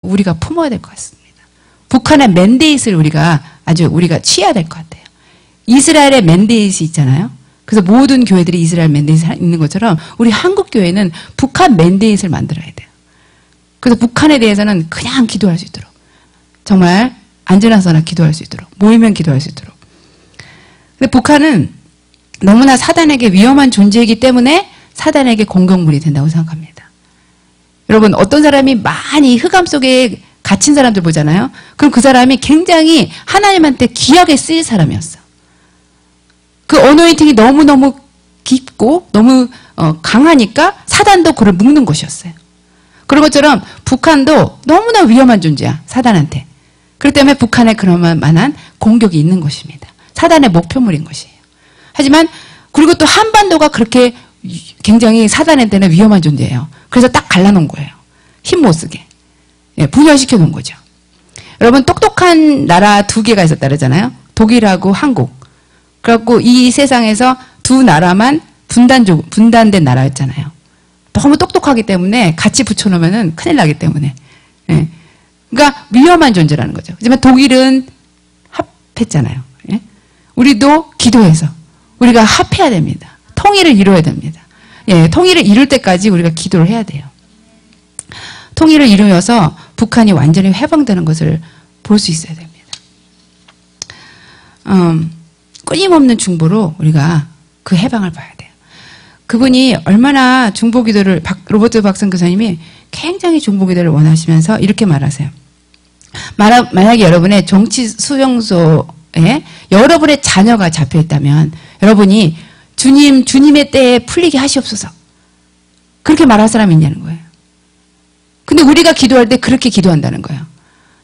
우리가 품어야 될 것 같습니다. 북한의 맨데이트를 우리가 취해야 될 것 같아요. 이스라엘의 맨데이트 있잖아요. 그래서 모든 교회들이 이스라엘 맨데이트가 있는 것처럼 우리 한국 교회는 북한 맨데이트를 만들어야 돼요. 그래서 북한에 대해서는 그냥 기도할 수 있도록, 정말 앉아나서나 기도할 수 있도록, 모이면 기도할 수 있도록. 근데 북한은 너무나 사단에게 위험한 존재이기 때문에 사단에게 공격물이 된다고 생각합니다. 여러분, 어떤 사람이 많이 흑암 속에 갇힌 사람들 보잖아요. 그럼 그 사람이 굉장히 하나님한테 귀하게 쓰일 사람이었어. 그 어노인팅이 너무너무 깊고 너무 강하니까 사단도 그를 묶는 것이었어요. 그런 것처럼 북한도 너무나 위험한 존재야, 사단한테. 그렇기 때문에 북한에 그럴 만한 공격이 있는 것입니다. 사단의 목표물인 것이에요. 하지만 그리고 또 한반도가 그렇게 굉장히 사단한테는 위험한 존재예요. 그래서 딱 갈라놓은 거예요. 힘 못 쓰게. 분열시켜 놓은 거죠. 여러분, 똑똑한 나라 두 개가 있었다 그러잖아요. 독일하고 한국. 그래갖고 이 세상에서 두 나라만 분단된 나라였잖아요. 너무 똑똑하기 때문에 같이 붙여놓으면 큰일 나기 때문에. 그러니까 위험한 존재라는 거죠. 하지만 독일은 합했잖아요. 우리도 기도해서 우리가 합해야 됩니다. 통일을 이루어야 됩니다. 통일을 이룰 때까지 우리가 기도를 해야 돼요. 통일을 이루어서 북한이 완전히 해방되는 것을 볼 수 있어야 됩니다. 끊임없는 중보로 우리가 그 해방을 봐야 돼요. 그분이 얼마나 중보기도를, 로버트 박성 교사님이 굉장히 중보기도를 원하시면서 이렇게 말하세요. 만약에 여러분의 정치 수용소에 여러분의 자녀가 잡혀 있다면 여러분이 주님의 때에 풀리게 하시옵소서. 그렇게 말할 사람이 있냐는 거예요. 근데 우리가 기도할 때 그렇게 기도한다는 거예요.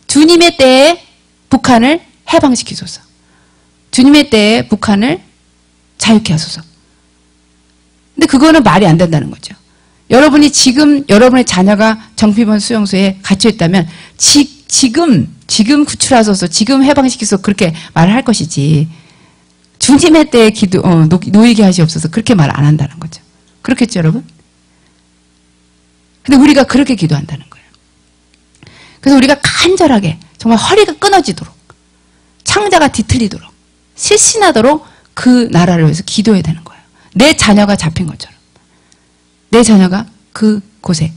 주님의 때에 북한을 해방시키소서. 주님의 때에 북한을 자유케 하소서. 근데 그거는 말이 안 된다는 거죠. 여러분이 지금 여러분의 자녀가 정피본 수용소에 갇혀 있다면 지금 구출하소서, 지금 해방시키소서 그렇게 말을 할 것이지, 주님의 때에 놓이게 하시옵소서 그렇게 말 안 한다는 거죠. 그렇겠죠, 여러분? 근데 우리가 그렇게 기도한다는 거예요. 그래서 우리가 간절하게 정말 허리가 끊어지도록, 창자가 뒤틀리도록, 실신하도록 그 나라를 위해서 기도해야 되는 거예요. 내 자녀가 잡힌 것처럼, 내 자녀가 그곳에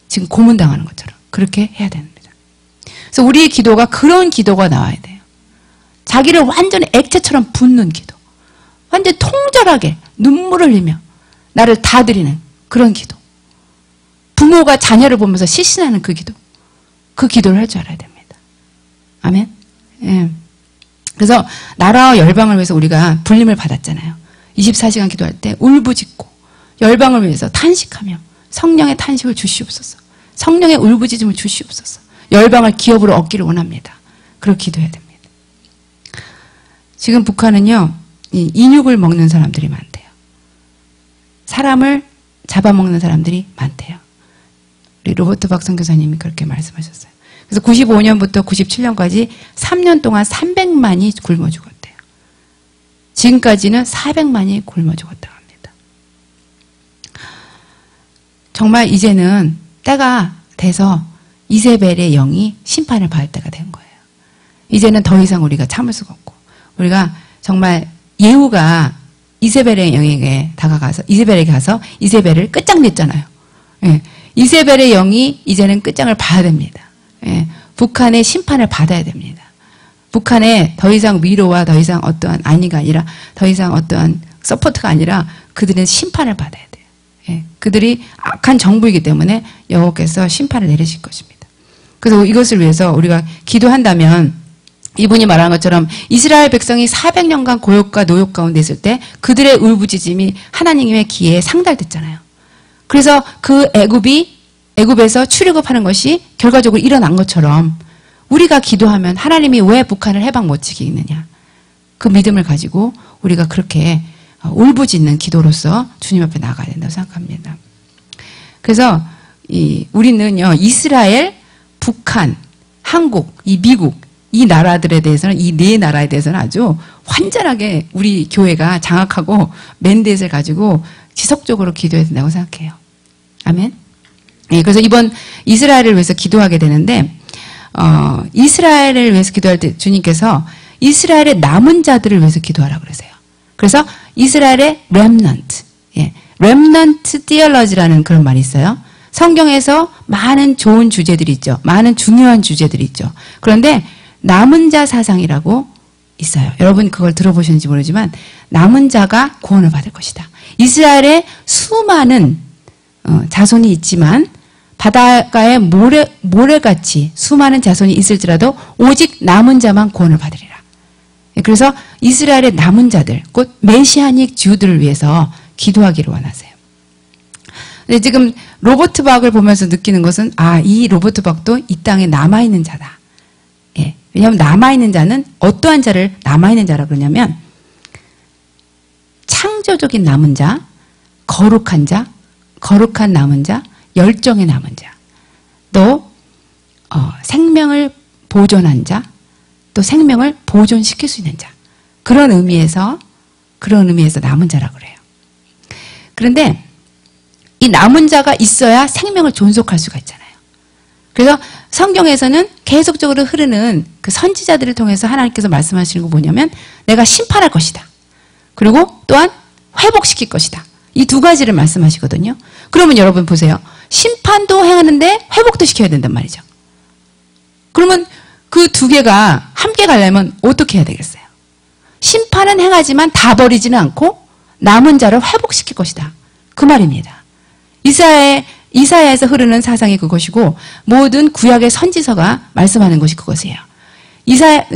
지금 고문당하는 것처럼 그렇게 해야 됩니다. 그래서 우리의 기도가 그런 기도가 나와야 돼요. 자기를 완전히 액체처럼 붓는 기도, 완전히 통절하게 눈물을 흘리며 나를 다 드리는 그런 기도, 부모가 자녀를 보면서 실신하는 그 기도를 할 줄 알아야 됩니다. 아멘. 그래서 나라와 열방을 위해서 우리가 불림을 받았잖아요. 24시간 기도할 때 울부짖고 열방을 위해서 탄식하며 성령의 탄식을 주시옵소서, 성령의 울부짖음을 주시옵소서, 열방을 기업으로 얻기를 원합니다. 그렇게 기도해야 됩니다. 지금 북한은요, 인육을 먹는 사람들이 많대요. 사람을 잡아먹는 사람들이 많대요. 우리 로버트 박성 교사님이 그렇게 말씀하셨어요. 그래서 95년부터 97년까지 3년 동안 300만이 굶어 죽었대요. 지금까지는 400만이 굶어 죽었다고 합니다. 정말 이제는 때가 돼서 이세벨의 영이 심판을 받을 때가 된 거예요. 이제는 더 이상 우리가 참을 수가 없고, 우리가 정말 예후가 이세벨의 영에게 다가가서 이세벨에게 가서 이세벨을 끝장냈잖아요. 이세벨의 영이 이제는 끝장을 봐야 됩니다. 북한의 심판을 받아야 됩니다. 북한에 더 이상 위로와 더 이상 어떠한 안위가 아니라, 더 이상 어떠한 서포트가 아니라 그들은 심판을 받아야 돼요. 그들이 악한 정부이기 때문에 여호와께서 심판을 내리실 것입니다. 그래서 이것을 위해서 우리가 기도한다면, 이분이 말한 것처럼 이스라엘 백성이 400년간 고욕과 노욕 가운데 있을 때 그들의 울부짖음이 하나님의 귀에 상달됐잖아요. 그래서 그 애굽에서 출애굽하는 것이 결과적으로 일어난 것처럼 우리가 기도하면 하나님이 왜 북한을 해방 못 시키느냐, 그 믿음을 가지고 우리가 그렇게 울부짖는 기도로서 주님 앞에 나가야 된다고 생각합니다. 그래서 우리는요, 이스라엘, 북한, 한국, 미국, 이 나라들에 대해서는, 이 네 나라에 대해서는 아주 완전하게 우리 교회가 장악하고 맨데이트를 가지고 지속적으로 기도해야 된다고 생각해요. 아멘. 그래서 이번 이스라엘을 위해서 기도하게 되는데, 이스라엘을 위해서 기도할 때 주님께서 이스라엘의 남은 자들을 위해서 기도하라고 그러세요. 그래서 이스라엘의 렘넌트, 렘넌트 디얼러지라는 그런 말이 있어요. 성경에서 많은 좋은 주제들이 있죠. 많은 중요한 주제들이 있죠. 그런데 남은 자 사상이라고 있어요. 여러분 그걸 들어보셨는지 모르지만 남은 자가 구원을 받을 것이다. 이스라엘에 수많은 자손이 있지만 바닷가에 모래같이 수많은 자손이 있을지라도 오직 남은 자만 구원을 받으리라. 그래서 이스라엘의 남은 자들, 곧 메시아닉 주들을 위해서 기도하기를 원하세요. 근데 지금 로버트 박을 보면서 느끼는 것은 이 로버트 박도 이 땅에 남아있는 자다. 왜냐하면 남아있는 자는 어떠한 자를 남아있는 자라 그러냐면 창조적인 남은 자, 거룩한 남은 자, 열정의 남은 자, 또 생명을 보존한 자, 또 생명을 보존시킬 수 있는 자, 그런 의미에서 남은 자라고 그래요. 그런데 이 남은 자가 있어야 생명을 존속할 수가 있잖아요. 그래서 성경에서는 계속적으로 흐르는 그 선지자들을 통해서 하나님께서 말씀하시는 거 뭐냐면 내가 심판할 것이다. 그리고 또한 회복시킬 것이다. 이 두 가지를 말씀하시거든요. 그러면 여러분 보세요. 심판도 행하는데 회복도 시켜야 된단 말이죠. 그러면 그 두 개가 함께 가려면 어떻게 해야 되겠어요? 심판은 행하지만 다 버리지는 않고 남은 자를 회복시킬 것이다. 그 말입니다. 이사야에서 흐르는 사상이 그것이고 모든 구약의 선지서가 말씀하는 것이 그것이에요.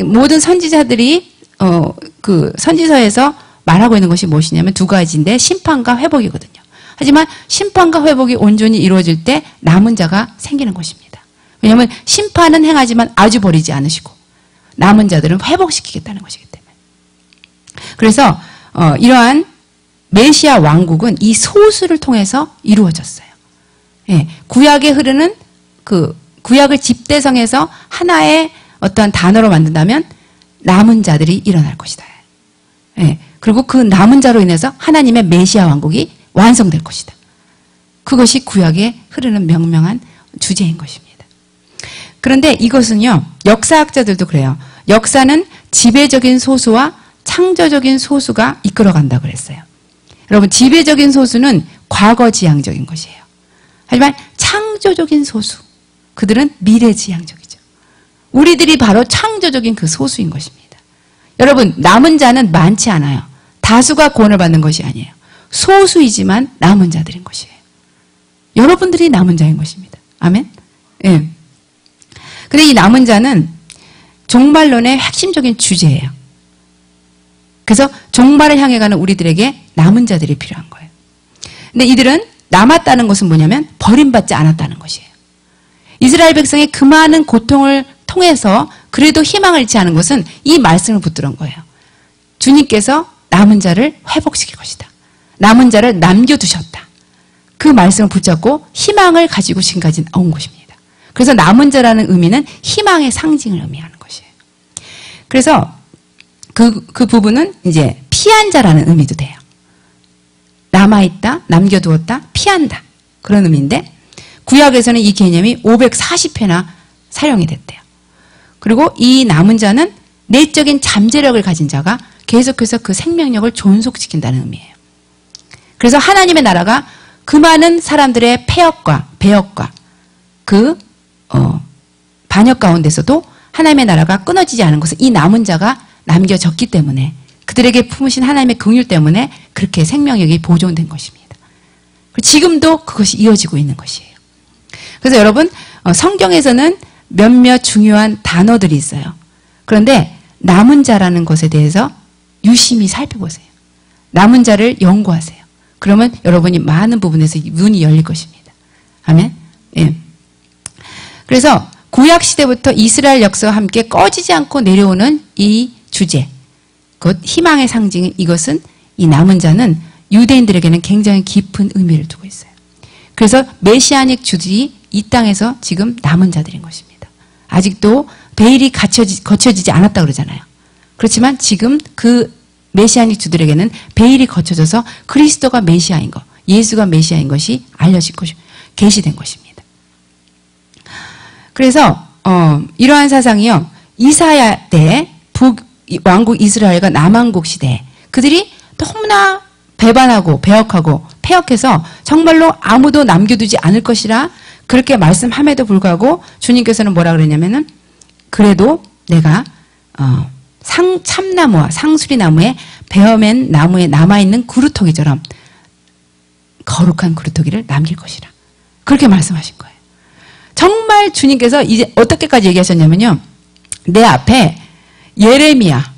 모든 선지자들이 그 선지서에서 말하고 있는 것이 무엇이냐면 두 가지인데 심판과 회복이거든요. 하지만 심판과 회복이 온전히 이루어질 때 남은 자가 생기는 것입니다. 왜냐하면 심판은 행하지만 아주 버리지 않으시고 남은 자들은 회복시키겠다는 것이기 때문에. 그래서 이러한 메시아 왕국은 이 소수를 통해서 이루어졌어요. 구약에 흐르는 그 구약을 집대성해서 하나의 어떠한 단어로 만든다면 남은 자들이 일어날 것이다. 그리고 그 남은 자로 인해서 하나님의 메시아 왕국이 완성될 것이다. 그것이 구약에 흐르는 명명한 주제인 것입니다. 그런데 이것은요, 역사학자들도 그래요. 역사는 지배적인 소수와 창조적인 소수가 이끌어간다고 그랬어요. 여러분, 지배적인 소수는 과거지향적인 것이에요. 하지만 창조적인 소수, 그들은 미래지향적이죠. 우리들이 바로 창조적인 그 소수인 것입니다. 여러분, 남은 자는 많지 않아요. 다수가 구원을 받는 것이 아니에요. 소수이지만 남은 자들인 것이에요. 여러분들이 남은 자인 것입니다. 아멘? 예. 근데 이 남은 자는 종말론의 핵심적인 주제예요. 그래서 종말을 향해 가는 우리들에게 남은 자들이 필요한 거예요. 근데 이들은 남았다는 것은 뭐냐면 버림받지 않았다는 것이에요. 이스라엘 백성의 그 많은 고통을 통해서 그래도 희망을 잃지 않은 것은 이 말씀을 붙들은 거예요. 주님께서 남은 자를 회복시킬 것이다. 남은 자를 남겨두셨다. 그 말씀을 붙잡고 희망을 가지고 지금까지 온 것입니다. 그래서 남은 자라는 의미는 희망의 상징을 의미하는 것이에요. 그래서 그 부분은 이제 피한 자라는 의미도 돼요. 남아있다, 남겨두었다, 피한다. 그런 의미인데 구약에서는 이 개념이 540회나 사용이 됐대요. 그리고 이 남은 자는 내적인 잠재력을 가진 자가 계속해서 그 생명력을 존속시킨다는 의미예요. 그래서 하나님의 나라가 그 많은 사람들의 폐역과 배역과 그 반역 가운데서도 하나님의 나라가 끊어지지 않은 것은 이 남은 자가 남겨졌기 때문에 그들에게 품으신 하나님의 긍휼 때문에 그렇게 생명력이 보존된 것입니다. 지금도 그것이 이어지고 있는 것이에요. 그래서 여러분 성경에서는 몇몇 중요한 단어들이 있어요. 그런데 남은 자라는 것에 대해서 유심히 살펴보세요. 남은 자를 연구하세요. 그러면 여러분이 많은 부분에서 눈이 열릴 것입니다. 아멘? 예. 그래서 구약시대부터 이스라엘 역사와 함께 꺼지지 않고 내려오는 이 주제, 곧 희망의 상징인 이것은 이 남은 자는 유대인들에게는 굉장히 깊은 의미를 두고 있어요. 그래서 메시아닉 주들이 이 땅에서 지금 남은 자들인 것입니다. 아직도 베일이 거쳐지지 않았다 그러잖아요. 그렇지만 지금 그 메시아닉 주들에게는 베일이 거쳐져서 그리스도가 메시아인 것, 예수가 메시아인 것이 알려진 것이 계시된 것입니다. 그래서 이러한 사상이요. 이사야 때 북왕국 이스라엘과 남왕국 시대에 그들이 너무나 배반하고 배역하고 폐역해서 정말로 아무도 남겨두지 않을 것이라 그렇게 말씀함에도 불구하고 주님께서는 뭐라 그랬냐면은 그래도 내가 참나무와 상수리나무에 베어맨 나무에 남아있는 구루토기처럼 거룩한 구루토기를 남길 것이라 그렇게 말씀하신 거예요. 정말 주님께서 이제 어떻게까지 얘기하셨냐면요. 내 앞에 예레미야,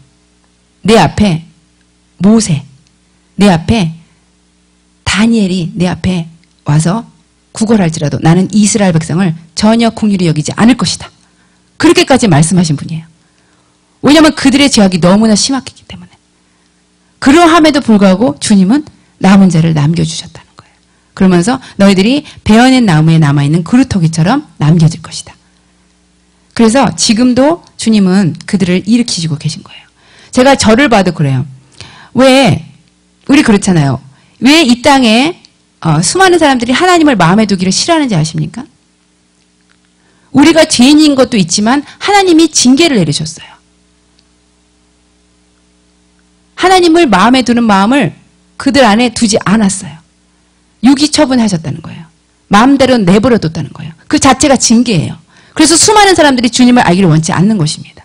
내 앞에 모세, 내 앞에 다니엘이 내 앞에 와서 구걸할지라도 나는 이스라엘 백성을 전혀 긍휼히 여기지 않을 것이다. 그렇게까지 말씀하신 분이에요. 왜냐하면 그들의 죄악이 너무나 심했기 때문에. 그러함에도 불구하고 주님은 남은 자를 남겨주셨다는 거예요. 그러면서 너희들이 베어낸 나무에 남아있는 그루터기처럼 남겨질 것이다. 그래서 지금도 주님은 그들을 일으키시고 계신 거예요. 제가 저를 봐도 그래요. 왜 우리 그렇잖아요. 왜 이 땅에 수많은 사람들이 하나님을 마음에 두기를 싫어하는지 아십니까? 우리가 죄인인 것도 있지만 하나님이 징계를 내리셨어요. 하나님을 마음에 두는 마음을 그들 안에 두지 않았어요. 유기처분하셨다는 거예요. 마음대로 내버려 뒀다는 거예요. 그 자체가 징계예요. 그래서 수많은 사람들이 주님을 알기를 원치 않는 것입니다.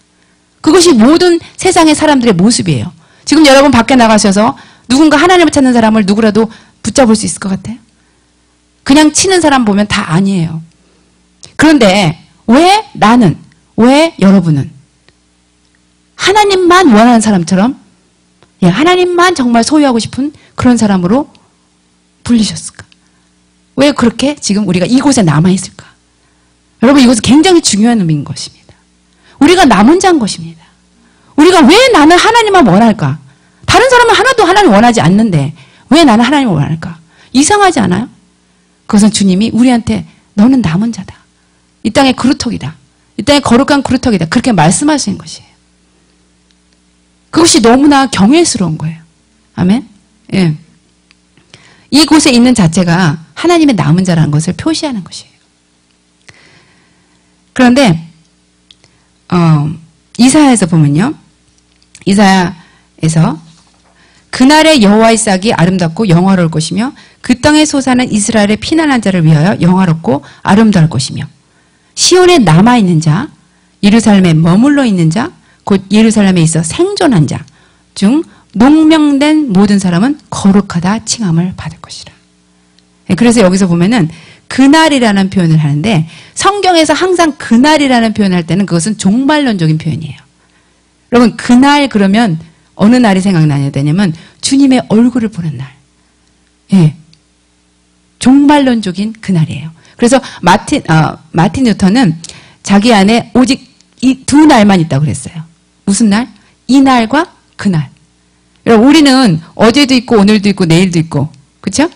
그것이 모든 세상의 사람들의 모습이에요. 지금 여러분 밖에 나가셔서 누군가 하나님을 찾는 사람을 누구라도 붙잡을 수 있을 것 같아요? 그냥 치는 사람 보면 다 아니에요. 그런데 왜 나는, 왜 여러분은 하나님만 원하는 사람처럼 하나님만 정말 소유하고 싶은 그런 사람으로 불리셨을까? 왜 그렇게 지금 우리가 이곳에 남아있을까? 여러분 이것은 굉장히 중요한 의미인 것입니다. 우리가 남은 자인 것입니다. 우리가 왜 나는 하나님만 원할까? 다른 사람은 하나도 하나님 원하지 않는데 왜 나는 하나님을 원할까? 이상하지 않아요? 그것은 주님이 우리한테 너는 남은 자다. 이 땅의 그루터기다. 이 땅의 거룩한 그루터기다. 그렇게 말씀하시는 것이에요. 그것이 너무나 경외스러운 거예요. 아멘? 예. 이곳에 있는 자체가 하나님의 남은 자라는 것을 표시하는 것이에요. 그런데 이사야에서 보면요. 이사야에서 그날의 여호와의 싹이 아름답고 영화로울 것이며 그 땅에 솟아는 이스라엘의 피난한 자를 위하여 영화롭고 아름다울 것이며 시온에 남아있는 자, 예루살렘에 머물러 있는 자, 곧 예루살렘에 있어 생존한 자 중 농명된 모든 사람은 거룩하다 칭함을 받을 것이라. 그래서 여기서 보면은 그날이라는 표현을 하는데 성경에서 항상 그날이라는 표현을 할 때는 그것은 종말론적인 표현이에요. 여러분 그날 그러면 어느 날이 생각나야 되냐면 주님의 얼굴을 보는 날. 예. 종말론적인 그날이에요. 그래서 마틴 뉴턴은 자기 안에 오직 이 두 날만 있다고 그랬어요. 무슨 날? 이 날과 그날. 여러분 우리는 어제도 있고 오늘도 있고 내일도 있고 그렇죠?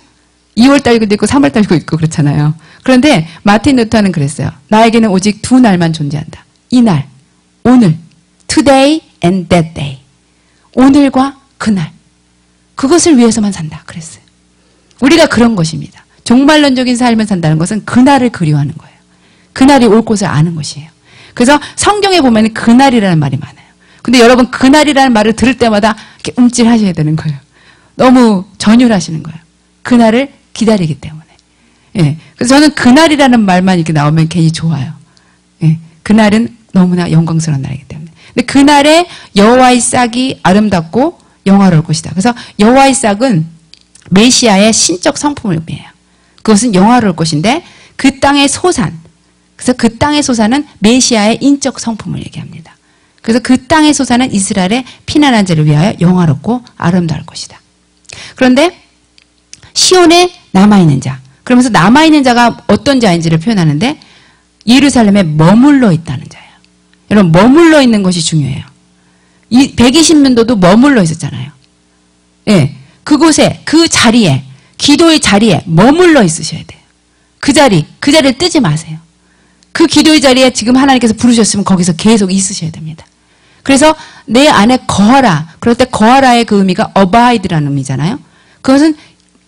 2월달도 있고 3월달도 있고 그렇잖아요. 그런데 마틴 루터는 그랬어요. 나에게는 오직 두 날만 존재한다. 이 날, 오늘, today and that day. 오늘과 그날. 그것을 위해서만 산다. 그랬어요. 우리가 그런 것입니다. 종말론적인 삶을 산다는 것은 그날을 그리워하는 거예요. 그날이 올 곳을 아는 것이에요. 그래서 성경에 보면 그날이라는 말이 많아요. 근데 여러분 그날이라는 말을 들을 때마다 이렇게 움찔하셔야 되는 거예요. 너무 전율하시는 거예요. 그날을 기다리기 때문에. 예. 그래서 저는 그날이라는 말만 이렇게 나오면 괜히 좋아요. 예. 그날은 너무나 영광스러운 날이기 때문에. 근데 그날에 여호와의 싹이 아름답고 영화로울 것이다. 그래서 여호와의 싹은 메시아의 신적 성품을 의미해요. 그것은 영화로울 것인데 그 땅의 소산. 그래서 그 땅의 소산은 메시아의 인적 성품을 얘기합니다. 그래서 그 땅의 소산은 이스라엘의 피난한 자를 위하여 영화롭고 아름다울 것이다. 그런데 시온에 남아있는 자. 그러면서 남아있는 자가 어떤 자인지를 표현하는데 예루살렘에 머물러 있다는 자예요. 여러분 머물러 있는 것이 중요해요. 이 120년도도 머물러 있었잖아요. 예, 그곳에 그 자리에 기도의 자리에 머물러 있으셔야 돼요. 그 자리를 뜨지 마세요. 그 기도의 자리에 지금 하나님께서 부르셨으면 거기서 계속 있으셔야 됩니다. 그래서 내 안에 거하라. 그럴 때 거하라의 그 의미가 abide라는 의미잖아요. 그것은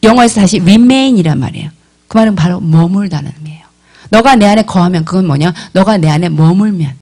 영어에서 다시 remain이란 말이에요. 그 말은 바로 머물다는 의미예요. 너가 내 안에 거하면 그건 뭐냐? 너가 내 안에 머물면.